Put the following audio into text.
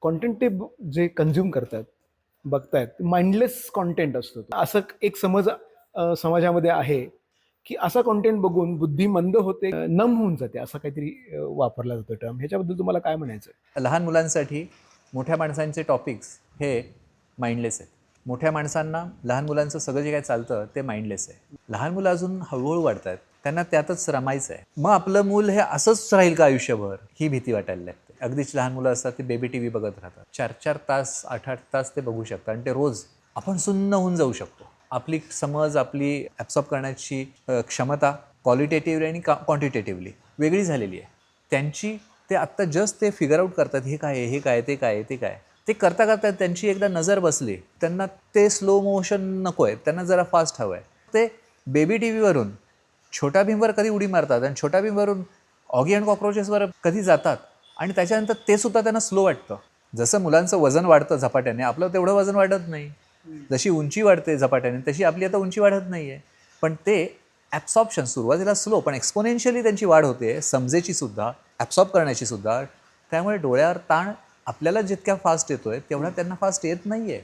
Content ते जे consume करतात, बघतायत माइंडलेस कंटेंट असतो तो. असं एक समज समाजामध्ये आहे, की असा कंटेंट बघून बुद्धी मंद होते, नम होऊन जाते, असं काहीतरी वापरला जातो टर्म. ह्याच्याबद्दल तुम्हाला काय म्हणायचं आहे? लहान मुलांसाठी मोठ्या माणसांचे टॉपिक्स हे माइंडलेस आहेत. मोठ्या माणसांना लहान मुलांचं सगळं जे काय चालतं ते माइंडलेस आहे. लहान मुलं अजून हळूहळू वाढत आहेत, त्यांना त्यातच रमायचं आहे. मग आपलं मूल हे असंच राहील का आयुष्यभर, ही भीती वाटायला लागते. अगदीच लहान मुलं असतात ते बेबी टी व्ही बघत राहतात, 4-4 तास 8-8 तास ते बघू शकतात आणि ते रोज. आपण सुन्न होऊन जाऊ शकतो. आपली समज, आपली ॲब्सॉर्ब करण्याची क्षमता क्वालिटेटिव्हली आणि क्वांटिटेटिव्हली वेगळी झालेली आहे. त्यांची ते आत्ता जस्ट ते फिगर आउट करतात, हे काय आहे, हे काय, ते काय, ते काय. ते करता करता त्यांची एकदा नजर बसली, त्यांना ते स्लो मोशन नको आहे, त्यांना जरा फास्ट हवं आहे. ते बेबी टी व्हीवरून छोटा भीमवर कधी उडी मारतात आणि छोटा भीमवरून ऑगी अँड कॉक्रोचेसवर कधी जातात आणि त्याच्यानंतर ते सुद्धा त्यांना स्लो वाटतं. जसं मुलांचं वजन वाढतं झपाट्याने, आपलं तेवढं वजन वाढत नाही. जशी उंची वाढते झपाट्याने, तशी आपली आता उंची वाढत नाही आहे. पण ते ॲब्सॉर्प्शन सुरुवातीला स्लो, पण एक्सपोनेन्शियली त्यांची वाढ होते, समजेची सुद्धा, ॲब्सॉर्ब करण्याची सुद्धा. त्यामुळे डोळ्यावर ताण आपल्याला जितक्या फास्ट येतोय तेवढा त्यांना फास्ट येत नाही आहे.